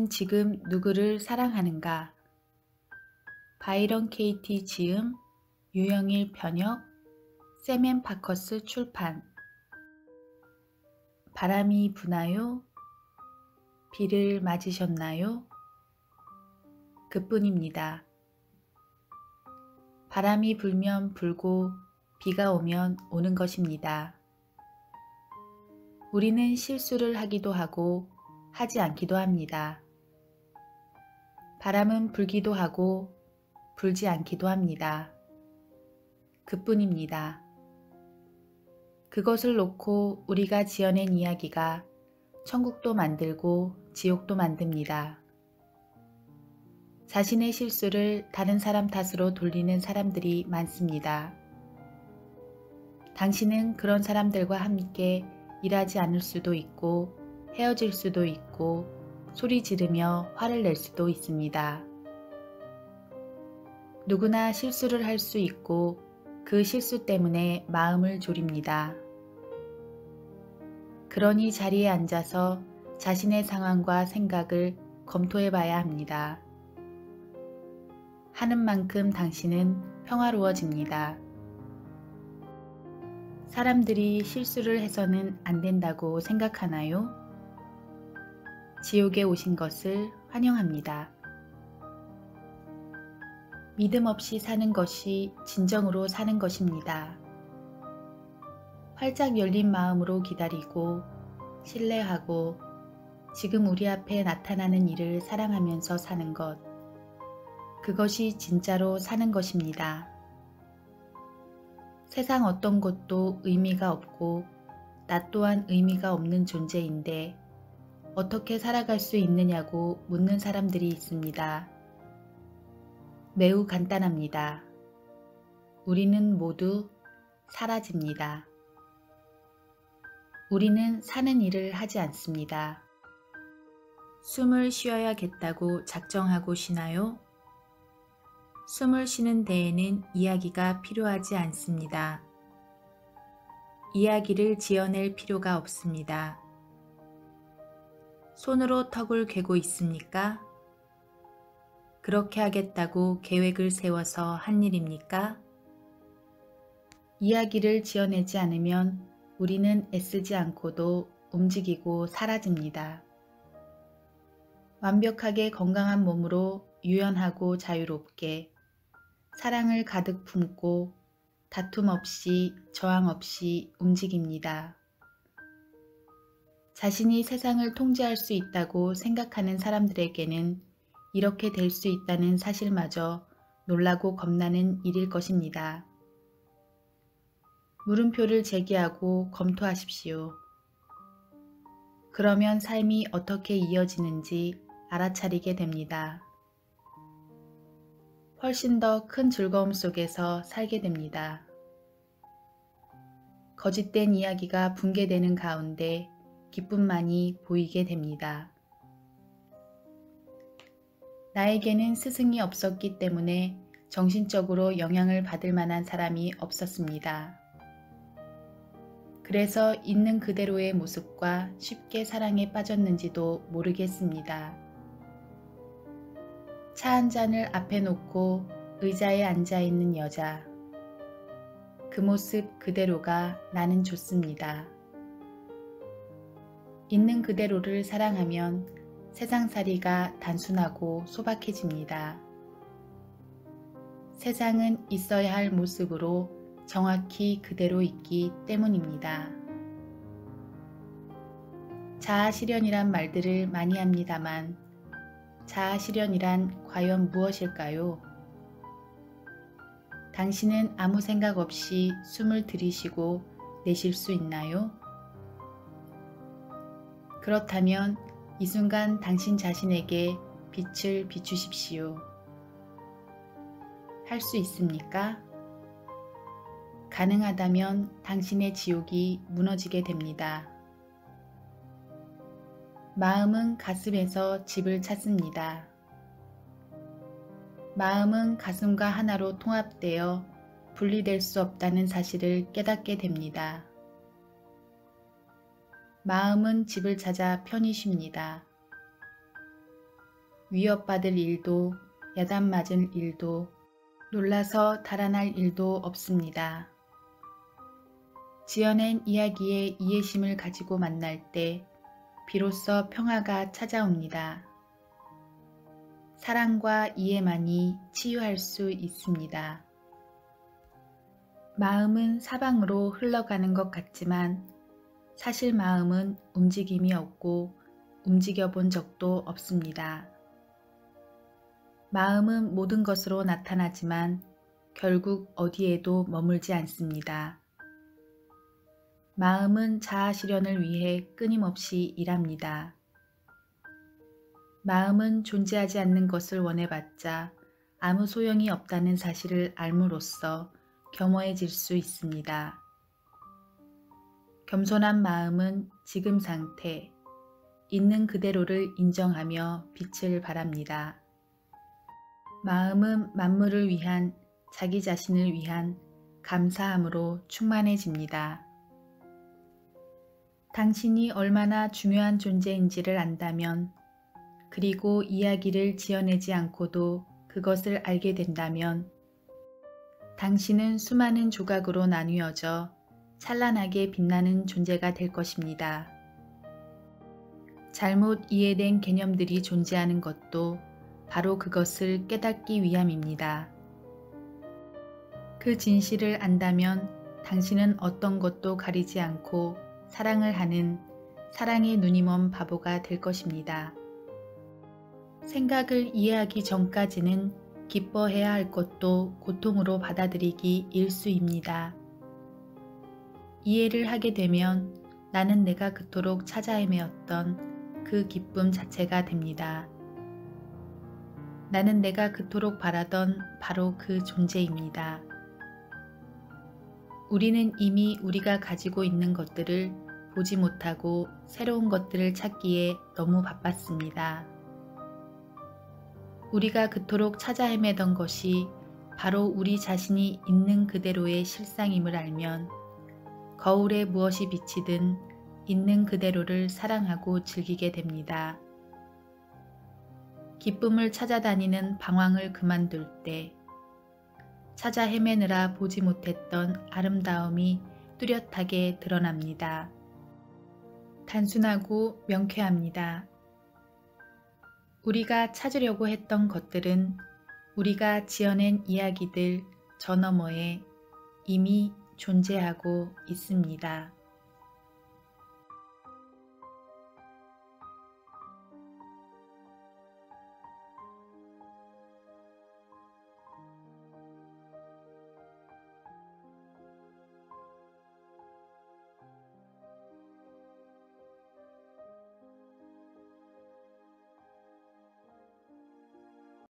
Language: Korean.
나는 지금 누구를 사랑하는가? 바이런 케이티 지음, 유영일 번역, 세멘 바커스 출판. 바람이 부나요? 비를 맞으셨나요? 그뿐입니다. 바람이 불면 불고 비가 오면 오는 것입니다. 우리는 실수를 하기도 하고 하지 않기도 합니다. 바람은 불기도 하고 불지 않기도 합니다. 그뿐입니다. 그것을 놓고 우리가 지어낸 이야기가 천국도 만들고 지옥도 만듭니다. 자신의 실수를 다른 사람 탓으로 돌리는 사람들이 많습니다. 당신은 그런 사람들과 함께 일하지 않을 수도 있고 헤어질 수도 있고 소리 지르며 화를 낼 수도 있습니다. 누구나 실수를 할 수 있고 그 실수 때문에 마음을 졸입니다. 그러니 자리에 앉아서 자신의 상황과 생각을 검토해 봐야 합니다. 하는 만큼 당신은 평화로워집니다. 사람들이 실수를 해서는 안 된다고 생각하나요? 지옥에 오신 것을 환영합니다. 믿음 없이 사는 것이 진정으로 사는 것입니다. 활짝 열린 마음으로 기다리고 신뢰하고 지금 우리 앞에 나타나는 일을 사랑하면서 사는 것, 그것이 진짜로 사는 것입니다. 세상 어떤 것도 의미가 없고 나 또한 의미가 없는 존재인데 어떻게 살아갈 수 있느냐고 묻는 사람들이 있습니다. 매우 간단합니다. 우리는 모두 사라집니다. 우리는 사는 일을 하지 않습니다. 숨을 쉬어야겠다고 작정하고 쉬나요? 숨을 쉬는 데에는 이야기가 필요하지 않습니다. 이야기를 지어낼 필요가 없습니다. 손으로 턱을 괴고 있습니까? 그렇게 하겠다고 계획을 세워서 한 일입니까? 이야기를 지어내지 않으면 우리는 애쓰지 않고도 움직이고 사라집니다. 완벽하게 건강한 몸으로 유연하고 자유롭게 사랑을 가득 품고 다툼 없이 저항 없이 움직입니다. 자신이 세상을 통제할 수 있다고 생각하는 사람들에게는 이렇게 될 수 있다는 사실마저 놀라고 겁나는 일일 것입니다. 물음표를 제기하고 검토하십시오. 그러면 삶이 어떻게 이어지는지 알아차리게 됩니다. 훨씬 더 큰 즐거움 속에서 살게 됩니다. 거짓된 이야기가 붕괴되는 가운데 기쁨만이 보이게 됩니다. 나에게는 스승이 없었기 때문에 정신적으로 영향을 받을 만한 사람이 없었습니다. 그래서 있는 그대로의 모습과 쉽게 사랑에 빠졌는지도 모르겠습니다. 차 한 잔을 앞에 놓고 의자에 앉아있는 여자. 그 모습 그대로가 나는 좋습니다. 있는 그대로를 사랑하면 세상살이가 단순하고 소박해집니다. 세상은 있어야 할 모습으로 정확히 그대로 있기 때문입니다. 자아실현이란 말들을 많이 합니다만 자아실현이란 과연 무엇일까요? 당신은 아무 생각 없이 숨을 들이쉬고 내쉴 수 있나요? 그렇다면 이 순간 당신 자신에게 빛을 비추십시오. 할 수 있습니까? 가능하다면 당신의 지옥이 무너지게 됩니다. 마음은 가슴에서 집을 찾습니다. 마음은 가슴과 하나로 통합되어 분리될 수 없다는 사실을 깨닫게 됩니다. 마음은 집을 찾아 편히 쉽니다. 위협받을 일도 야단 맞을 일도 놀라서 달아날 일도 없습니다. 지어낸 이야기에 이해심을 가지고 만날 때 비로소 평화가 찾아옵니다. 사랑과 이해만이 치유할 수 있습니다. 마음은 사방으로 흘러가는 것 같지만 사실 마음은 움직임이 없고 움직여 본 적도 없습니다. 마음은 모든 것으로 나타나지만 결국 어디에도 머물지 않습니다. 마음은 자아 실현을 위해 끊임없이 일합니다. 마음은 존재하지 않는 것을 원해봤자 아무 소용이 없다는 사실을 알므로써 겸허해질 수 있습니다. 겸손한 마음은 지금 상태, 있는 그대로를 인정하며 빛을 발합니다. 마음은 만물을 위한, 자기 자신을 위한 감사함으로 충만해집니다. 당신이 얼마나 중요한 존재인지를 안다면, 그리고 이야기를 지어내지 않고도 그것을 알게 된다면 당신은 수많은 조각으로 나뉘어져 찬란하게 빛나는 존재가 될 것입니다. 잘못 이해된 개념들이 존재하는 것도 바로 그것을 깨닫기 위함입니다. 그 진실을 안다면 당신은 어떤 것도 가리지 않고 사랑을 하는 사랑의 눈이 먼 바보가 될 것입니다. 생각을 이해하기 전까지는 기뻐해야 할 것도 고통으로 받아들이기 일쑤입니다. 이해를 하게 되면 나는 내가 그토록 찾아 헤매었던 그 기쁨 자체가 됩니다. 나는 내가 그토록 바라던 바로 그 존재입니다. 우리는 이미 우리가 가지고 있는 것들을 보지 못하고 새로운 것들을 찾기에 너무 바빴습니다. 우리가 그토록 찾아 헤매던 것이 바로 우리 자신이 있는 그대로의 실상임을 알면 거울에 무엇이 비치든 있는 그대로를 사랑하고 즐기게 됩니다. 기쁨을 찾아다니는 방황을 그만둘 때 찾아 헤매느라 보지 못했던 아름다움이 뚜렷하게 드러납니다. 단순하고 명쾌합니다. 우리가 찾으려고 했던 것들은 우리가 지어낸 이야기들 저 너머에 이미 존재하고 있습니다.